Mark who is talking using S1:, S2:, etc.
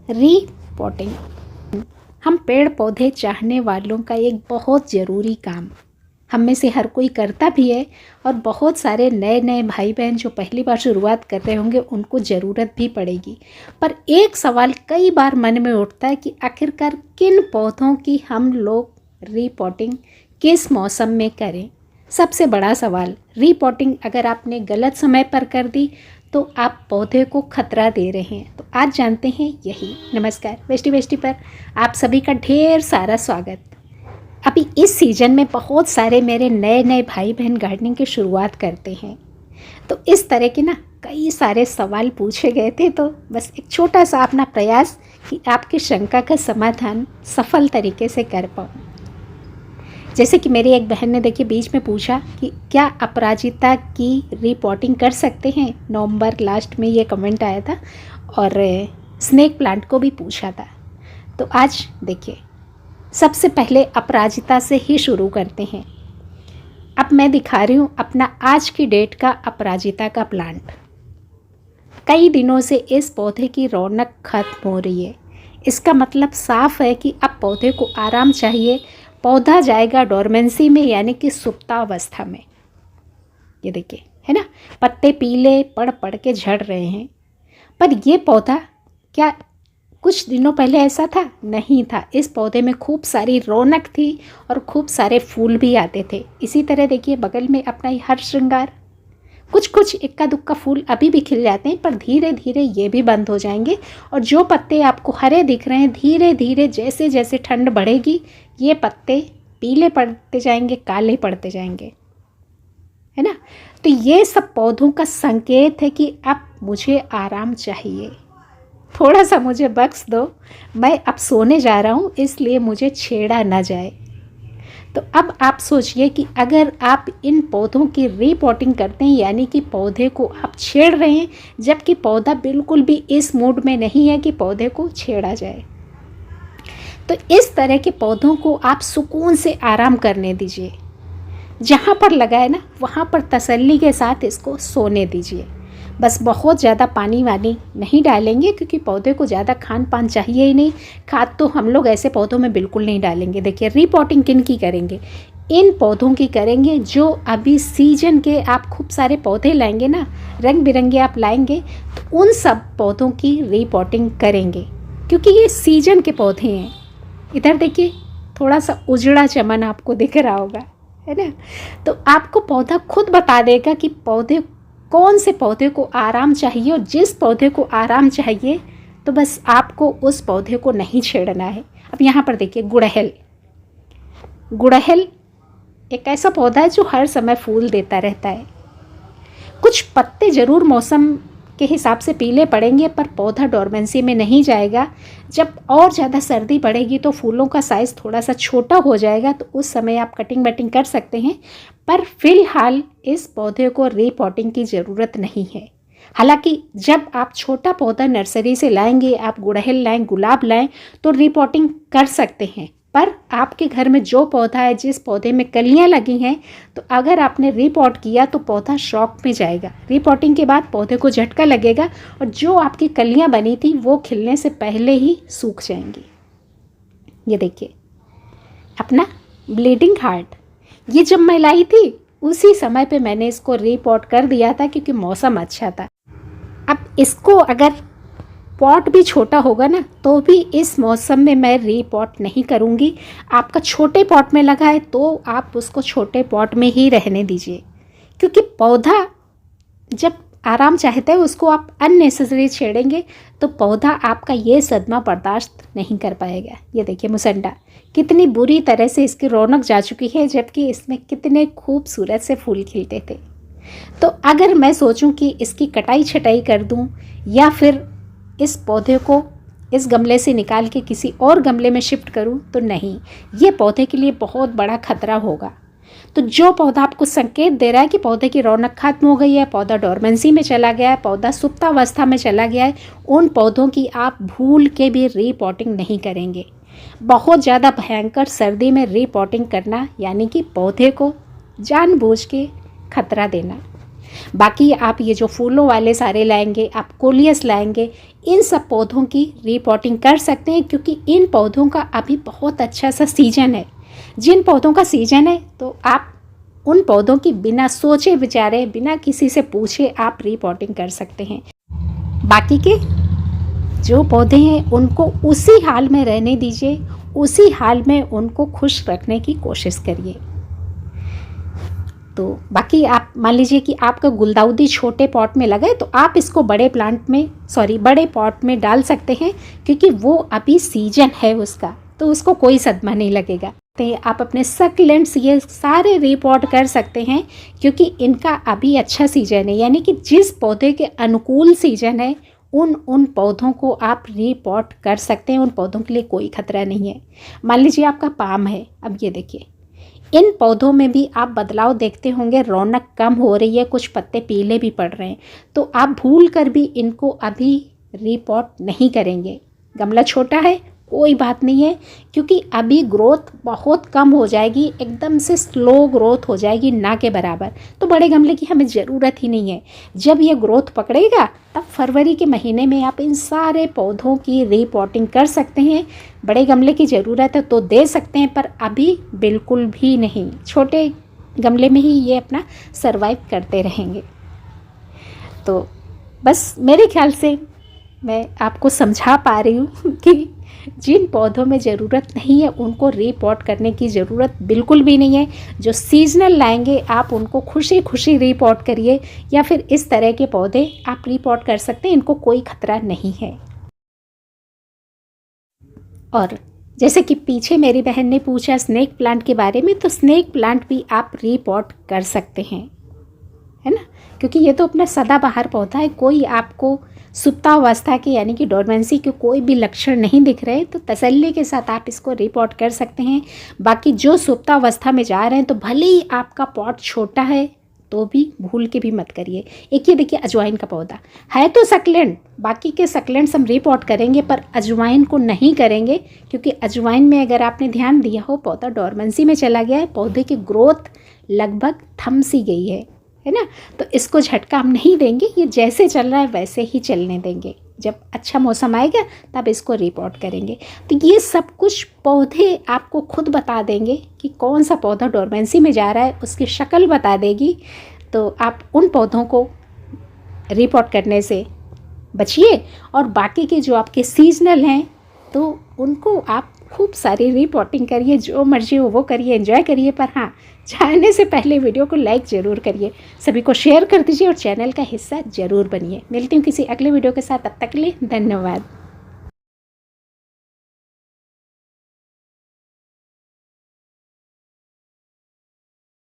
S1: Repotting हम पेड़ पौधे चाहने वालों का एक बहुत ज़रूरी काम हम में से हर कोई करता भी है, और बहुत सारे नए नए भाई बहन जो पहली बार शुरुआत कर रहे होंगे उनको ज़रूरत भी पड़ेगी। पर एक सवाल कई बार मन में उठता है कि आखिरकार किन पौधों की हम लोग रीपॉटिंग किस मौसम में करें। सबसे बड़ा सवाल, रीपॉटिंग अगर आपने गलत समय पर कर दी तो आप पौधे को खतरा दे रहे हैं। तो आज जानते हैं यही। नमस्कार, बेस्टी बेस्टी पर आप सभी का ढेर सारा स्वागत। अभी इस सीज़न में बहुत सारे मेरे नए नए भाई बहन गार्डनिंग की शुरुआत करते हैं, तो इस तरह के ना कई सारे सवाल पूछे गए थे। तो बस एक छोटा सा अपना प्रयास कि आपकी शंका का समाधान सफल तरीके से कर पाऊँ। जैसे कि मेरी एक बहन ने देखिए बीच में पूछा कि क्या अपराजिता की रीपॉटिंग कर सकते हैं। नवंबर लास्ट में ये कमेंट आया था, और स्नेक प्लांट को भी पूछा था। तो आज देखिए, सबसे पहले अपराजिता से ही शुरू करते हैं। अब मैं दिखा रही हूँ अपना आज की डेट का अपराजिता का प्लांट। कई दिनों से इस पौधे की रौनक खत्म हो रही है। इसका मतलब साफ है कि अब पौधे को आराम चाहिए। पौधा जाएगा डोरमेंसी में, यानी कि सुप्तावस्था में। ये देखिए, है ना, पत्ते पीले पड़ पड़ के झड़ रहे हैं। पर ये पौधा क्या कुछ दिनों पहले ऐसा था? नहीं था। इस पौधे में खूब सारी रौनक थी और खूब सारे फूल भी आते थे। इसी तरह देखिए बगल में अपना ही हर श्रृंगार, कुछ कुछ इक्का दुक्का फूल अभी भी खिल जाते हैं, पर धीरे धीरे ये भी बंद हो जाएंगे। और जो पत्ते आपको हरे दिख रहे हैं, धीरे धीरे जैसे जैसे ठंड बढ़ेगी ये पत्ते पीले पड़ते जाएंगे, काले पड़ते जाएंगे, है ना। तो ये सब पौधों का संकेत है कि अब मुझे आराम चाहिए, थोड़ा सा मुझे बख्श दो, मैं अब सोने जा रहा हूँ, इसलिए मुझे छेड़ा ना जाए। तो अब आप सोचिए कि अगर आप इन पौधों की रीपॉटिंग करते हैं, यानी कि पौधे को आप छेड़ रहे हैं, जबकि पौधा बिल्कुल भी इस मूड में नहीं है कि पौधे को छेड़ा जाए। तो इस तरह के पौधों को आप सुकून से आराम करने दीजिए। जहाँ पर लगा है ना, वहाँ पर तसल्ली के साथ इसको सोने दीजिए। बस बहुत ज़्यादा पानी वानी नहीं डालेंगे, क्योंकि पौधे को ज़्यादा खान पान चाहिए ही नहीं। खाद तो हम लोग ऐसे पौधों में बिल्कुल नहीं डालेंगे। देखिए, रीपॉटिंग किन की करेंगे? इन पौधों की करेंगे जो अभी सीजन के आप खूब सारे पौधे लाएंगे ना, रंग बिरंगे आप लाएंगे, तो उन सब पौधों की रीपॉटिंग करेंगे, क्योंकि ये सीजन के पौधे हैं। इधर देखिए, थोड़ा सा उजड़ा चमन आपको दिख रहा होगा, है ना। तो आपको पौधा खुद बता देगा कि पौधे कौन से पौधे को आराम चाहिए, और जिस पौधे को आराम चाहिए तो बस आपको उस पौधे को नहीं छेड़ना है। अब यहाँ पर देखिए, गुड़हल। गुड़हल एक ऐसा पौधा है जो हर समय फूल देता रहता है। कुछ पत्ते ज़रूर मौसम के हिसाब से पीले पड़ेंगे, पर पौधा डोरमेंसी में नहीं जाएगा। जब और ज़्यादा सर्दी बढ़ेगी तो फूलों का साइज़ थोड़ा सा छोटा हो जाएगा, तो उस समय आप कटिंग वटिंग कर सकते हैं। पर फिलहाल इस पौधे को रीपॉटिंग की ज़रूरत नहीं है। हालांकि जब आप छोटा पौधा नर्सरी से लाएंगे, आप गुड़हल लाएं, गुलाब लाएं, तो रीपॉटिंग कर सकते हैं। पर आपके घर में जो पौधा है, जिस पौधे में कलियां लगी हैं, तो अगर आपने रीपॉट किया तो पौधा शॉक में जाएगा। रीपॉटिंग के बाद पौधे को झटका लगेगा, और जो आपकी कलियां बनी थी वो खिलने से पहले ही सूख जाएंगी। ये देखिए, अपना ब्लीडिंग हार्ट, ये जब मैं लाई थी उसी समय पे मैंने इसको रीपॉट कर दिया था, क्योंकि मौसम अच्छा था। अब इसको अगर पॉट भी छोटा होगा ना, तो भी इस मौसम में मैं रीपॉट नहीं करूँगी। आपका छोटे पॉट में लगा है तो आप उसको छोटे पॉट में ही रहने दीजिए, क्योंकि पौधा जब आराम चाहता है, उसको आप अननेसेसरी छेड़ेंगे तो पौधा आपका ये सदमा बर्दाश्त नहीं कर पाएगा। ये देखिए, मुसंडा कितनी बुरी तरह से इसकी रौनक जा चुकी है, जबकि इसमें कितने खूबसूरत से फूल खिलते थे। तो अगर मैं सोचूं कि इसकी कटाई छटाई कर दूं, या फिर इस पौधे को इस गमले से निकाल के किसी और गमले में शिफ्ट करूं, तो नहीं, ये पौधे के लिए बहुत बड़ा खतरा होगा। तो जो पौधा आपको संकेत दे रहा है कि पौधे की रौनक खत्म हो गई है, पौधा डोरमेंसी में चला गया है, पौधा सुप्तावस्था में चला गया है, उन पौधों की आप भूल के भी रीपॉटिंग नहीं करेंगे। बहुत ज़्यादा भयंकर सर्दी में रीपॉटिंग करना, यानी कि पौधे को जानबूझ के खतरा देना। बाकी आप ये जो फूलों वाले सारे लाएंगे, आप कोलियस लाएंगे, इन सब पौधों की रिपोर्टिंग कर सकते हैं, क्योंकि इन पौधों का अभी बहुत अच्छा सा सीजन है। जिन पौधों का सीजन है तो आप उन पौधों की बिना सोचे विचारे, बिना किसी से पूछे आप रिपोर्टिंग कर सकते हैं। बाकी के जो पौधे हैं उनको उसी हाल में रहने दीजिए, उसी हाल में उनको खुश रखने की कोशिश करिए। तो बाकी आप मान लीजिए कि आपका गुलदाउदी छोटे पॉट में लगा है तो आप इसको बड़े पॉट में डाल सकते हैं, क्योंकि वो अभी सीजन है उसका, तो उसको कोई सदमा नहीं लगेगा। तो आप अपने सक्लेंट्स ये सारे रिपोर्ट कर सकते हैं, क्योंकि इनका अभी अच्छा सीजन है, यानी कि जिस पौधे के अनुकूल सीजन है उन पौधों को आप रिपोर्ट कर सकते हैं। उन पौधों के लिए कोई खतरा नहीं है। मान लीजिए आपका पाम है, अब ये देखिए इन पौधों में भी आप बदलाव देखते होंगे, रौनक कम हो रही है, कुछ पत्ते पीले भी पड़ रहे हैं, तो आप भूल कर भी इनको अभी रिपोर्ट नहीं करेंगे। गमला छोटा है कोई बात नहीं है, क्योंकि अभी ग्रोथ बहुत कम हो जाएगी, एकदम से स्लो ग्रोथ हो जाएगी, ना के बराबर। तो बड़े गमले की हमें ज़रूरत ही नहीं है। जब ये ग्रोथ पकड़ेगा तब फरवरी के महीने में आप इन सारे पौधों की रिपोर्टिंग कर सकते हैं। बड़े गमले की ज़रूरत है तो दे सकते हैं, पर अभी बिल्कुल भी नहीं। छोटे गमले में ही ये अपना सर्वाइव करते रहेंगे। तो बस मेरे ख्याल से मैं आपको समझा पा रही हूँ कि जिन पौधों में ज़रूरत नहीं है उनको रिपोर्ट करने की ज़रूरत बिल्कुल भी नहीं है। जो सीजनल लाएंगे आप उनको खुशी खुशी रिपोर्ट करिए, या फिर इस तरह के पौधे आप रिपोर्ट कर सकते हैं, इनको कोई खतरा नहीं है। और जैसे कि पीछे मेरी बहन ने पूछा स्नेक प्लांट के बारे में, तो स्नेक प्लांट भी आप रिपोर्ट कर सकते हैं, है ना, क्योंकि ये तो अपना सदाबहार पौधा है। कोई आपको सुप्तावस्था के यानी कि डोरमेंसी के कोई भी लक्षण नहीं दिख रहे, तो तसल्ली के साथ आप इसको रिपोर्ट कर सकते हैं। बाकी जो सुप्तावस्था में जा रहे हैं तो भले ही आपका पॉट छोटा है तो भी भूल के भी मत करिए। एक ये देखिए अजवाइन का पौधा है तो सक्लेंट, बाकी के सक्लेंट्स हम रिपोर्ट करेंगे पर अजवाइन को नहीं करेंगे, क्योंकि अजवाइन में अगर आपने ध्यान दिया हो पौधा डोरमेंसी में चला गया है, पौधे की ग्रोथ लगभग थम सी गई है ना, तो इसको झटका हम नहीं देंगे। ये जैसे चल रहा है वैसे ही चलने देंगे, जब अच्छा मौसम आएगा तब इसको रिपोर्ट करेंगे। तो ये सब कुछ पौधे आपको खुद बता देंगे कि कौन सा पौधा डोरमेंसी में जा रहा है, उसकी शक्ल बता देगी। तो आप उन पौधों को रिपोर्ट करने से बचिए, और बाकी के जो आपके सीजनल हैं तो उनको आप खूब सारी रिपोर्टिंग करिए, जो मर्जी हो वो करिए, एंजॉय करिए। पर हाँ, जाने से पहले वीडियो को लाइक ज़रूर करिए, सभी को शेयर कर दीजिए और चैनल का हिस्सा ज़रूर बनिए। मिलती हूँ किसी अगले वीडियो के साथ, तब तक के लिए धन्यवाद।